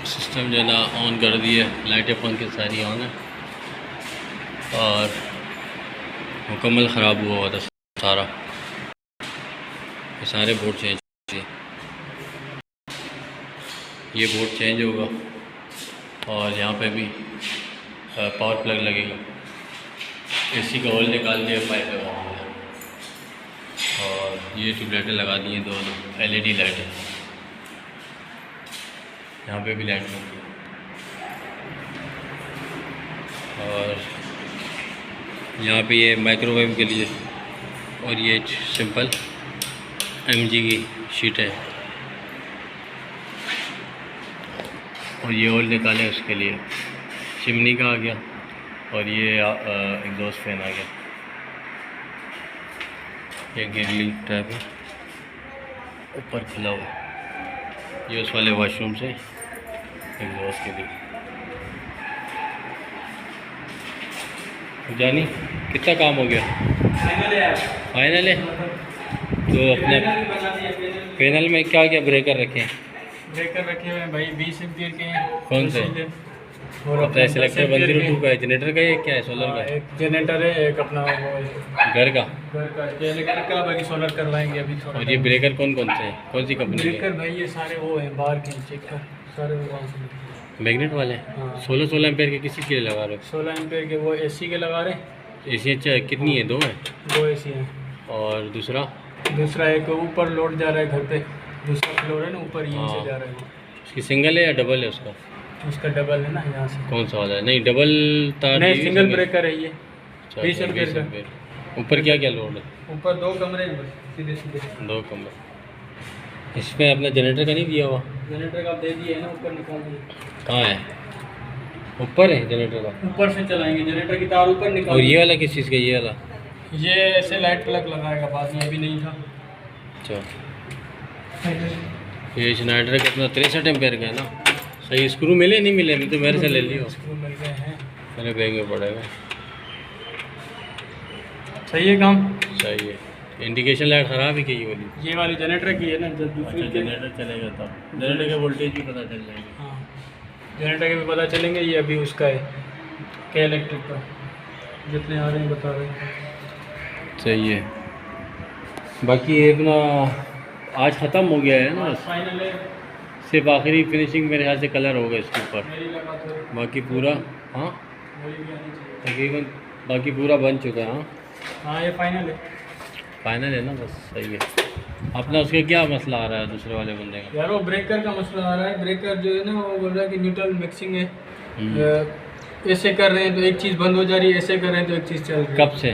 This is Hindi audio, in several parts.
सिस्टम जो है ना ऑन कर दिए, लाइटें पंखे सारी ऑन है और मुकम्मल ख़राब हुआ हुआ था सारा। ये सारे बोर्ड चेंज, ये बोर्ड चेंज होगा और यहाँ पे भी पावर प्लग लगेगा। एसी का होल निकाल दिया, पाइप लगा दिया और ये ट्यूबलाइटें लगा दी हैं, दो LED लाइटें। यहाँ पे भी लाइट लगी और यहाँ पे ये माइक्रोवेव के लिए और ये सिंपल MG की शीट है और ये होल निकाले उसके लिए चिमनी का आ गया और ये एग्जॉस्ट फैन आ गया। ये गिरली टाइप है, ऊपर खुला हुआ, ये उस वाले वॉशरूम से एग्जॉस्ट के लिए। जानी कितना काम हो गया? फाइनल है। तो अपने पैनल में क्या क्या ब्रेकर रखे हैं? ब्रेकर रखे हुए हैं भाई 20 एम्पीयर के हैं। कौन से? और अपना सिलेक्टर 102 का है, जनरेटर का है, क्या है, सोलर का? एक जनरेटर है, एक अपना घर का जनरेटर का, बाकी सोलर करवाएंगे अभी। और ये ब्रेकर कौन कौन से हैं, कौन सी कंपनी के? ब्रेकर भाई ये सारे वो हैं बाहर के, चेक कर सारे वो मैग्नेट वाले। हाँ। 16 एम्पेयर के किसी के लिए लगा रहे हो? 16 एम्पेयर के वो AC के लगा रहे हैं। AC अच्छा है, कितनी है? 2 है। 2 AC हैं। और दूसरा एक ऊपर लोड जा रहा है घर पे, दूसरा फ्लोर है ना ऊपर, यहीं से जा रहा है वो। उसकी सिंगल है या डबल है उसका? उसका डबल है ना यहाँ से। कौन सा वाला है? नहीं डबल तार नहीं, सिंगल ब्रेकर है ये। अच्छा, 20 एम्पेयर का। ऊपर क्या क्या लोड है? ऊपर 2 कमरे हैं बस, सीधे सीधे 2 कमरे। इसमें अपना जनरेटर का नहीं दिया हुआ? जनरेटर का दे दिए है ना, ऊपर निकाल दिए। कहाँ है? ऊपर है जनरेटर का? ऊपर से चलाएंगे, जनरेटर की तार ऊपर निकाल। और ये वाला किस चीज़ का? ये वाला ये ऐसे लाइट प्लग लगाएगा, बाद में अभी नहीं था। अच्छा, ये जनरेटर कितना 63 एम्पेयर का है ना? सही स्क्रू मिले नहीं मिले? मैं तो मेरे से ले लियो। स्क्रू मिल गए हैं, मेरे बैग में पड़ेगा। सही है काम। सही है। इंडिकेशन लाइट ख़राब है कि ये वाली जनरेटर की है ना, जब दूसरी जनरेटर चलेगा तब जनरेटर के वोल्टेज भी पता चल जाएगा। हाँ, जनरेटर के भी पता चलेंगे। ये अभी उसका है के इलेक्ट्रिक का, जितने आ रहे हैं बता रहे हैं। सही है। बाकी ये अपना आज ख़त्म हो गया है ना, फाइनल है, सिर्फ आखिरी फिनिशिंग मेरे ख्याल से कलर होगा इसके ऊपर, बाकी पूरा हाँ तकरीबन बाकी पूरा बन चुका है। हाँ ये फाइनल है। फाइनल है ना, बस सही है। अपना उसके क्या मसला आ रहा है दूसरे वाले बंदे का? यार वो ब्रेकर का मसला आ रहा है। ब्रेकर जो है ना वो बोल रहा है कि न्यूट्रल मिक्सिंग है, ऐसे कर रहे हैं तो एक चीज़ बंद हो जा रही है, ऐसे कर रहे हैं तो एक चीज़ चल रही है। कब से?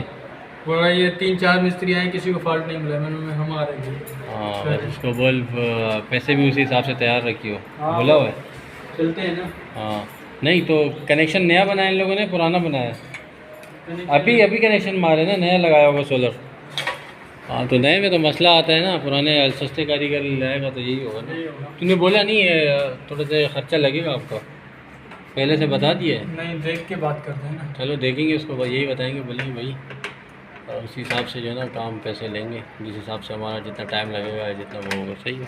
बोल रहा है ये 3-4 मिस्त्री आए, किसी को फॉल्ट नहीं मिला। मैंने हम आ रहे हैं। हाँ बस उसको बोल पैसे भी उसी हिसाब से तैयार रखियो। हाँ, बोला हुआ है चलते हैं ना। हाँ नहीं तो कनेक्शन नया बनाया इन लोगों ने, पुराना बनाया? अभी अभी कनेक्शन मारे ना, नया लगाया होगा सोलर। हाँ तो नए में तो मसला आता है ना, पुराने सस्ते कारीगर लाएगा तो यही होगा ना। तूने बोला नहीं है थोड़ा सा खर्चा लगेगा आपका, पहले से बता दिए? नहीं, देख के बात करते हैं ना। चलो देखेंगे उसको, यही बताएंगे, बोलेंगे भाई, और उसी हिसाब से जो है ना काम पैसे लेंगे, जिस हिसाब से हमारा जितना टाइम लगेगा जितना वो होगा। सही है,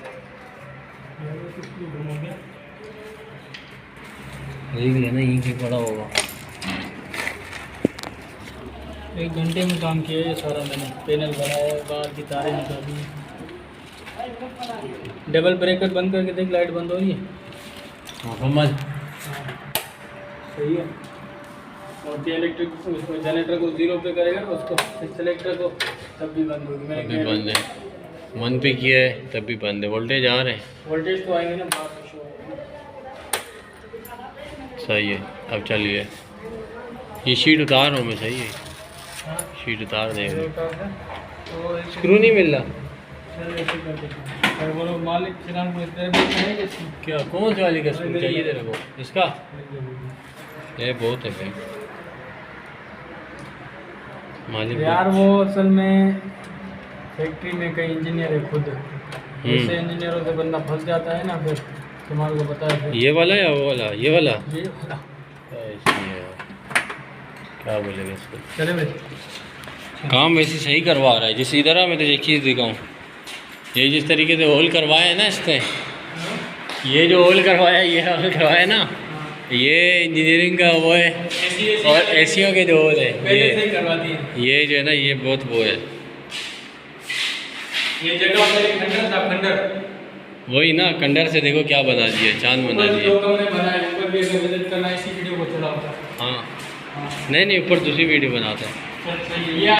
देख लेना यहीं पे पड़ा होगा। 1 घंटे में काम किया है ये सारा। मैंने पैनल बनाया, बाहर की तारें निकाली। डबल ब्रेकर बंद करके देख, लाइट बंद हो रही है। मुकम्मल सही है। और इलेक्ट्रिक उसको जनरेटर को 0 पे करेगा ना, उसको सिलेक्टर को, तब भी बंद होगी। तभी बंद है, 1 पे किया है तब भी बंद है। वोल्टेज आ रहे हैं? वोल्टेज तो आएंगे ना, बाहर से शो होगा। सही है, अब चलिए ये शीट उतार रहा हूँ मैं। सही है, शीट उतार देंगे। स्क्रू नहीं मिल रहा? बोलो मालिक चिराग को है क्या कौन सी वाली का स्क्रू चाहिए तेरे को? इसका ये बहुत है भाई मालिक। यार वो असल में फैक्ट्री में कई इंजीनियर है खुद, ऐसे इंजीनियरों से बंदा फंस जाता है ना, फिर तुम्हारे को पता है। ये वाला या वो वाला? ये वाला क्या बोलेगा इसको? चले भाई, काम वैसे सही करवा रहा है। जिस इधर मैं तुझे एक चीज़ दिखाऊँ, ये जिस तरीके से होल करवाया है ना इसने, ये जो होल करवाया, ये होल करवाया ना, ये इंजीनियरिंग का वो है। और एसियों के जो होल है पहले से ही करवा दिए। ये जो है ना, ये बहुत वो है। ये जगह पर एक खंडर था, खंडर वही ना, खंडर से देखो क्या बना दिया, चांद बना ऊपर दिया। जो कमरे बनाए, ऊपर भी अगर विजिट करना है, इसी वीडियो को चला होता है। हाँ हाँ नहीं ऊपर दूसरी वीडियो बनाता है। सही है। ये